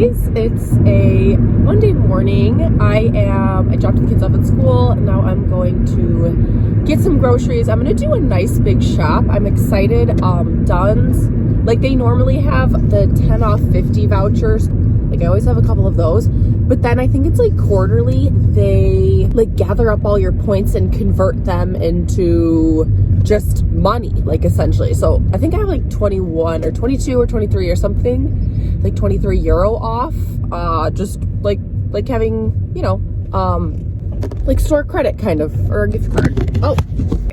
guys, it's a Monday morning. I dropped the kids off at school. Now I'm going to get some groceries. I'm going to do a nice big shop. I'm excited. Dunn's, like they normally have the 10 off 50 vouchers. Like I always have a couple of those. But then I think it's like quarterly, they like gather up all your points and convert them into just money, like essentially. So I think I have like 21 or 22 or 23 or something, like 23 euro off, just like having, you know, like store credit kind of, or a gift card. Oh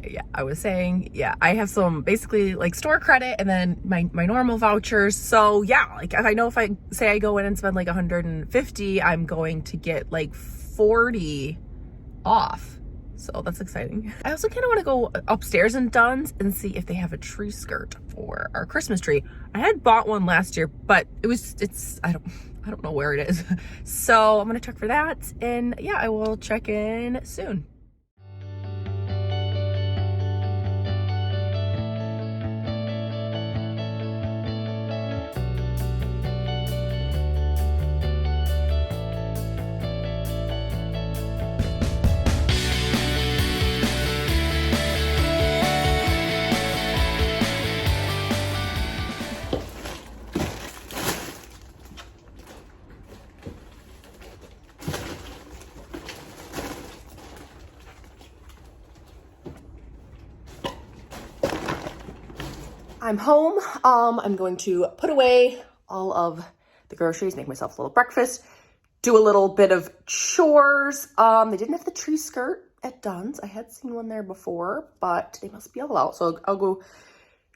yeah, I was saying, yeah, I have some basically like store credit and then my normal vouchers. So yeah, like if I say I go in and spend like 150, I'm going to get like 40 off. So that's exciting. I also kind of want to go upstairs in Dunn's and see if they have a tree skirt for our Christmas tree. I had bought one last year, but I don't know where it is. So I'm gonna check for that, and yeah, I will check in soon. I'm home. I'm going to put away all of the groceries, make myself a little breakfast, do a little bit of chores. They didn't have the tree skirt at Dunn's. I had seen one there before, but they must be all out. So I'll go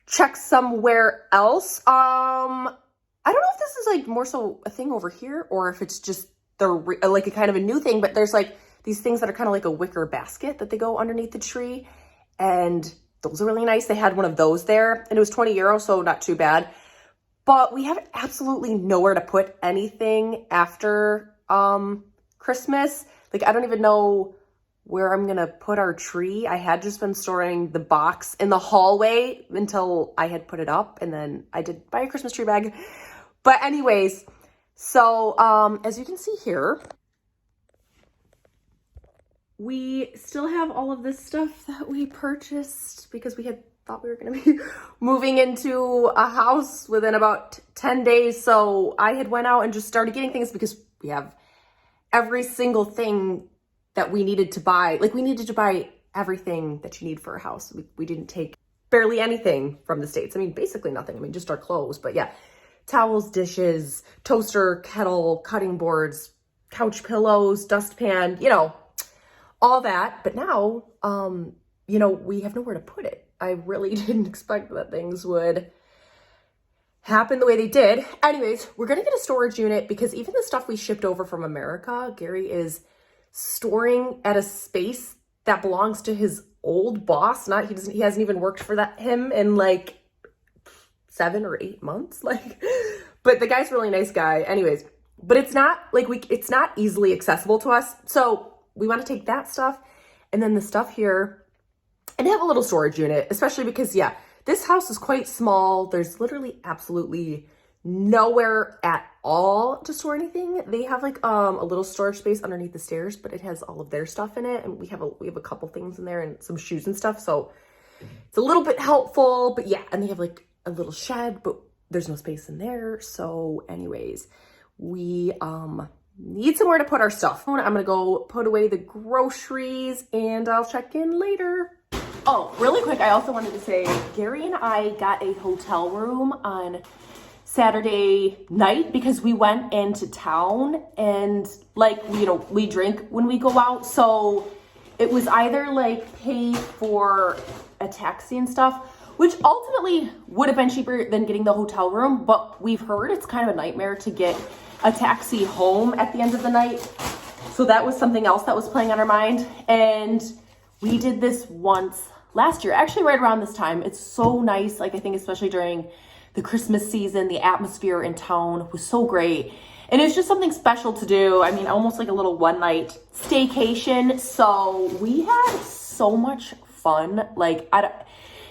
check somewhere else. I don't know if this is like more so a thing over here or if it's just like a kind of a new thing, but there's like these things that are kind of like a wicker basket that they go underneath the tree, and those are really nice. They had one of those there and it was 20 euros, so not too bad. But we have absolutely nowhere to put anything after Christmas. Like I don't even know where I'm gonna put our tree. I had just been storing the box in the hallway until I had put it up, and then I did buy a Christmas tree bag. But anyways, so as you can see here, we still have all of this stuff that we purchased because we had thought we were going to be moving into a house within about 10 days. So I had went out and just started getting things because we have every single thing that we needed to buy. Like we needed to buy everything that you need for a house. We didn't take barely anything from the States. I mean, basically nothing. I mean, just our clothes. But yeah, towels, dishes, toaster, kettle, cutting boards, couch pillows, dustpan, you know, all that. But now, you know, we have nowhere to put it. I really didn't expect that things would happen the way they did. Anyways, we're going to get a storage unit because even the stuff we shipped over from America, Gary is storing at a space that belongs to his old boss. He hasn't even worked for him in like 7 or 8 months. Like, but the guy's a really nice guy. Anyways, but it's not like it's not easily accessible to us. So we want to take that stuff and then the stuff here and have a little storage unit, especially because, yeah, this house is quite small. There's literally absolutely nowhere at all to store anything. They have like a little storage space underneath the stairs, but it has all of their stuff in it. And we have a couple things in there and some shoes and stuff. So it's a little bit helpful, but yeah. And they have like a little shed, but there's no space in there. So anyways, we, need somewhere to put our stuff. I'm gonna go put away the groceries and I'll check in later. Oh, really quick, I also wanted to say, Gary and I got a hotel room on Saturday night because we went into town and like, you know, we drink when we go out. So it was either like pay for a taxi and stuff, which ultimately would have been cheaper than getting the hotel room. But we've heard it's kind of a nightmare to get a taxi home at the end of the night. So that was something else that was playing on our mind. And we did this once last year, actually right around this time. It's so nice. Like I think especially during the Christmas season, the atmosphere in town was so great. And it's just something special to do. I mean, almost like a little one night staycation. So we had so much fun. Like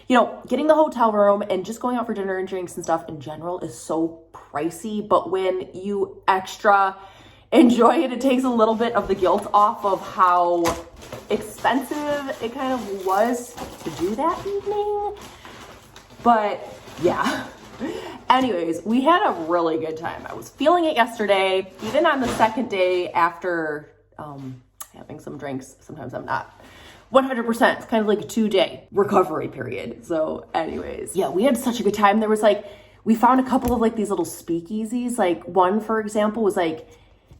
you know, getting the hotel room and just going out for dinner and drinks and stuff in general is so pricey. But when you extra enjoy it, it takes a little bit of the guilt off of how expensive it kind of was to do that evening. But yeah. Anyways, we had a really good time. I was feeling it yesterday, even on the second day after having some drinks. Sometimes I'm not 100%. It's kind of like a 2-day recovery period. So anyways, yeah, we had such a good time. There was like, we found a couple of like these little speakeasies. Like one, for example, was like,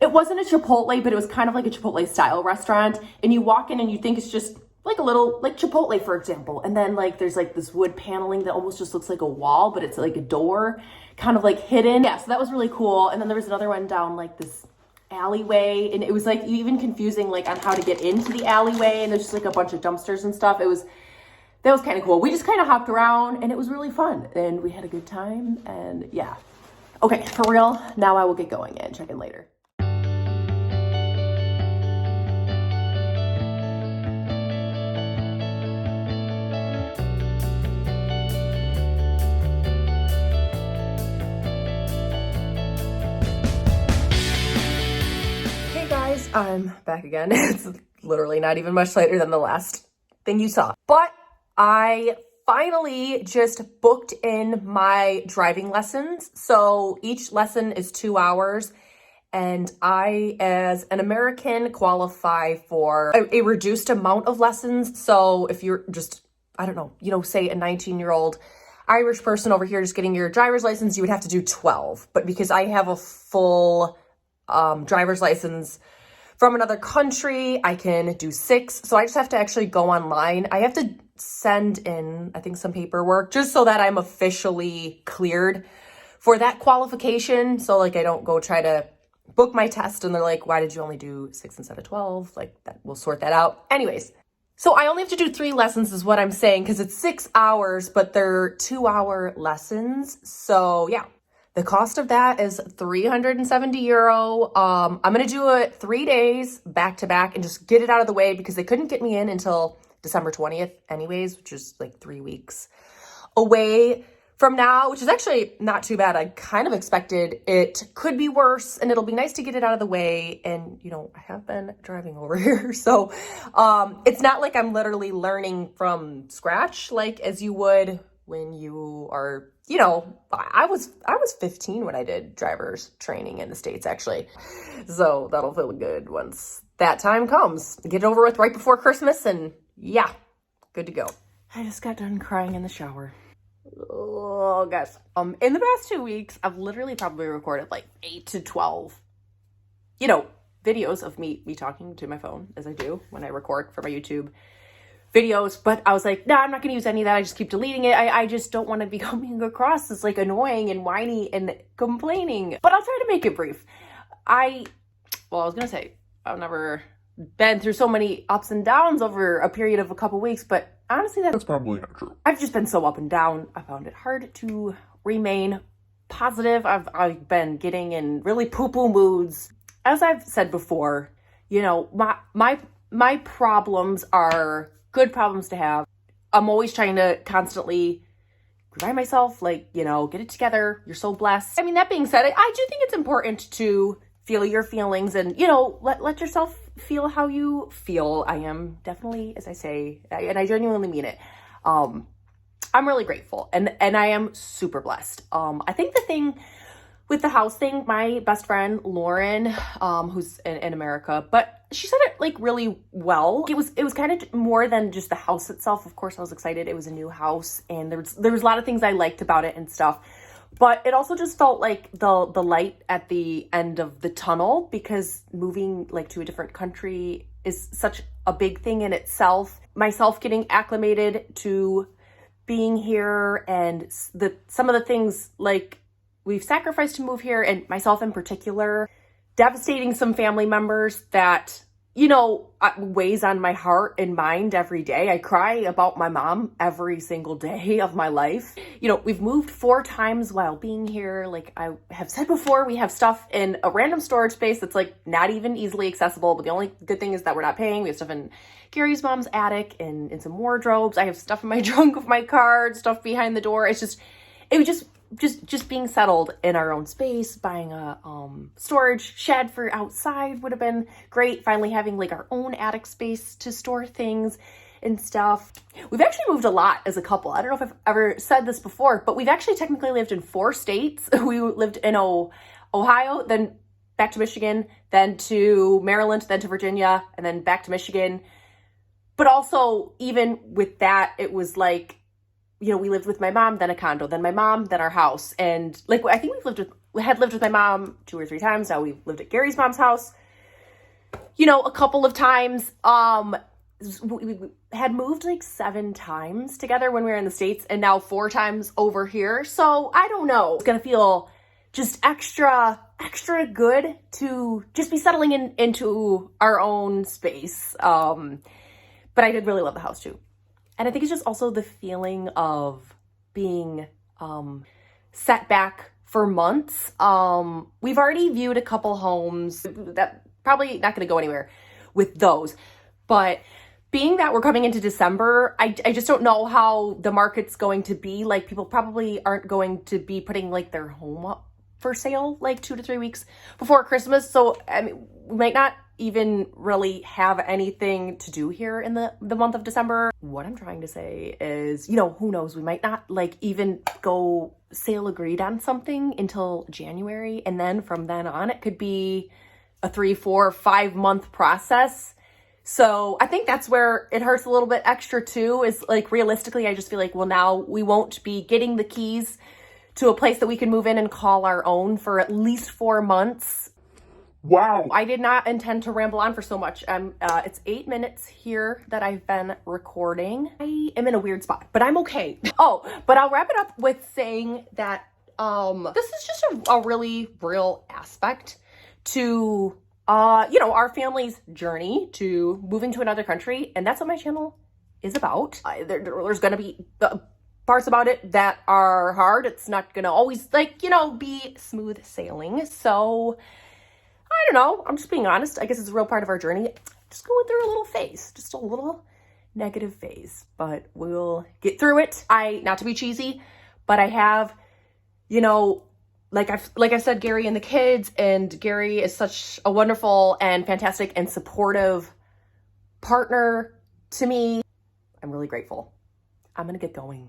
it wasn't a Chipotle, but it was kind of like a Chipotle style restaurant. And you walk in and you think it's just like a little, like Chipotle, for example. And then like, there's like this wood paneling that almost just looks like a wall, but it's like a door kind of like hidden. Yeah, so that was really cool. And then there was another one down like this alleyway, and it was like even confusing like on how to get into the alleyway, and there's just like a bunch of dumpsters and stuff. That was kind of cool. We just kind of hopped around and it was really fun and we had a good time. And yeah, okay, for real, now I will get going and check in later. I'm back again. It's literally not even much later than the last thing you saw. But I finally just booked in my driving lessons. So each lesson is 2 hours. And I, as an American, qualify for a reduced amount of lessons. So if you're just, I don't know, you know, say a 19-year-old Irish person over here just getting your driver's license, you would have to do 12. But because I have a full driver's license from another country, I can do 6. So I just have to actually go online. I have to send in, I think, some paperwork just so that I'm officially cleared for that qualification. So like I don't go try to book my test and they're like, why did you only do 6 instead of 12? Like that, we'll sort that out. Anyways, so I only have to do 3 lessons is what I'm saying, because it's 6 hours, but they're 2-hour lessons. So yeah. The cost of that is €370. I'm going to do it 3 days back to back and just get it out of the way because they couldn't get me in until December 20th anyways, which is like 3 weeks away from now, which is actually not too bad. I kind of expected it could be worse and it'll be nice to get it out of the way. And, you know, I have been driving over here. So it's not like I'm literally learning from scratch, like as you would when you are, you know, I was 15 when I did driver's training in the States, actually. So that'll feel good once that time comes. Get it over with right before Christmas and yeah, good to go. I just got done crying in the shower. Oh, gosh. In the past 2 weeks, I've literally probably recorded like 8 to 12, you know, videos of me talking to my phone as I do when I record for my YouTube videos, but I was like, nah, I'm not gonna use any of that. I just keep deleting it. I just don't want to be coming across as like annoying and whiny and complaining, but I'll try to make it brief. I was gonna say, I've never been through so many ups and downs over a period of a couple weeks, but honestly, that's probably not true. I've just been so up and down. I found it hard to remain positive. I've been getting in really poo-poo moods. As I've said before, you know, my problems are good problems to have. I'm always trying to constantly remind myself, like, you know, get it together. You're so blessed. I mean, that being said, I do think it's important to feel your feelings and, you know, let yourself feel how you feel. I am definitely, as I say, and I genuinely mean it, I'm really grateful and I am super blessed. I think the thing with the house thing, my best friend, Lauren, who's in America, but she said it like really well. It was kind of more than just the house itself. Of course, I was excited. It was a new house and there was a lot of things I liked about it and stuff. But it also just felt like the light at the end of the tunnel, because moving like to a different country is such a big thing in itself. Myself getting acclimated to being here and some of the things like we've sacrificed to move here, and myself in particular, devastating some family members that you know, weighs on my heart and mind every day. I cry about my mom every single day of my life. You know, we've moved 4 times while being here. Like I have said before, we have stuff in a random storage space that's like not even easily accessible. But the only good thing is that we're not paying. We have stuff in Gary's mom's attic and in some wardrobes. I have stuff in my trunk of my car, stuff behind the door. It was just being settled in our own space. Buying a storage shed for outside would have been great. Finally having like our own attic space to store things and stuff. We've actually moved a lot as a couple. I don't know if I've ever said this before, but we've actually technically lived in 4 states. We lived in Ohio, then back to Michigan, then to Maryland, then to Virginia, and then back to Michigan. But also, even with that, it was like, you know, we lived with my mom, then a condo, then my mom, then our house. And like, I think we had lived with my mom 2 or 3 times. Now we've lived at Gary's mom's house, you know, a couple of times. We had moved like 7 times together when we were in the States, and now 4 times over here. So I don't know. It's going to feel just extra good to just be settling into our own space. But I did really love the house too. And I think it's just also the feeling of being set back for months. We've already viewed a couple homes that probably not going to go anywhere with those. But being that we're coming into December, I just don't know how the market's going to be. Like, people probably aren't going to be putting like their home up for sale like 2 to 3 weeks before Christmas. So I mean, we might not even really have anything to do here in the month of December. What I'm trying to say is, you know, who knows, we might not like even go sale agreed on something until January. And then from then on, it could be a 3, 4, 5 month process. So I think that's where it hurts a little bit extra too, is like realistically, I just feel like, well, now we won't be getting the keys to a place that we can move in and call our own for at least 4 months. Wow. I did not intend to ramble on for so much. It's 8 minutes here that I've been recording. I am in a weird spot, but I'm okay. Oh, but I'll wrap it up with saying that this is just a really real aspect to, you know, our family's journey to moving to another country. And that's what my channel is about. There's going to be parts about it that are hard. It's not going to always, like, you know, be smooth sailing. So I don't know. I'm just being honest. I guess it's a real part of our journey. Just going through a little phase, just a little negative phase, but we'll get through it. Not to be cheesy, but I have, you know, like I said, Gary and the kids, and Gary is such a wonderful and fantastic and supportive partner to me. I'm really grateful. I'm going to get going.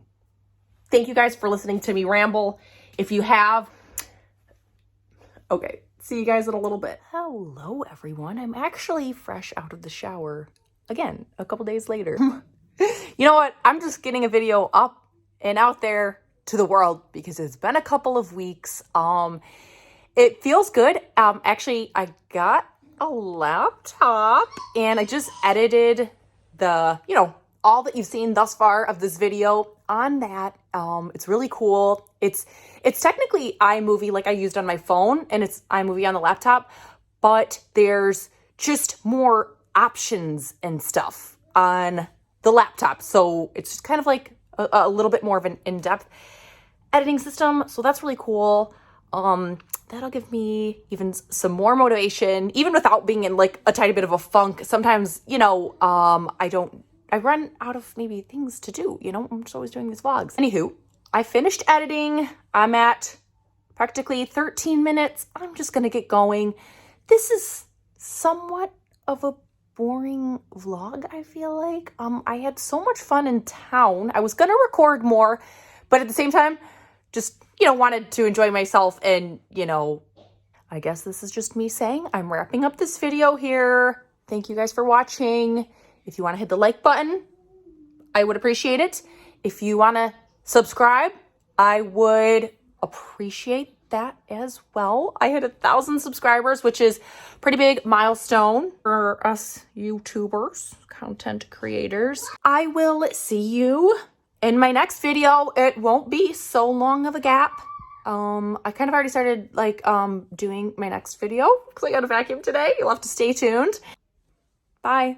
Thank you guys for listening to me ramble. If you have, okay. See you guys in a little bit. Hello, everyone. I'm actually fresh out of the shower again, a couple days later. You know what? I'm just getting a video up and out there to the world because it's been a couple of weeks. It feels good. Actually, I got a laptop and I just edited the, you know, all that you've seen thus far of this video on that. It's really cool. It's technically iMovie like I used on my phone, and it's iMovie on the laptop, but there's just more options and stuff on the laptop. So it's just kind of like a little bit more of an in-depth editing system. So that's really cool. That'll give me even some more motivation, even without being in like a tiny bit of a funk. Sometimes, you know, I run out of maybe things to do, you know, I'm just always doing these vlogs. Anywho, I finished editing. I'm at practically 13 minutes. I'm just going to get going. This is somewhat of a boring vlog, I feel like. I had so much fun in town. I was going to record more, but at the same time, just, you know, wanted to enjoy myself. And, you know, I guess this is just me saying I'm wrapping up this video here. Thank you guys for watching. If you want to hit the like button, I would appreciate it. If you want to subscribe, I would appreciate that as well. I hit 1,000 subscribers, which is a pretty big milestone for us YouTubers, content creators. I will see you in my next video. It won't be so long of a gap. I kind of already started like doing my next video because I got a vacuum today. You'll have to stay tuned. Bye.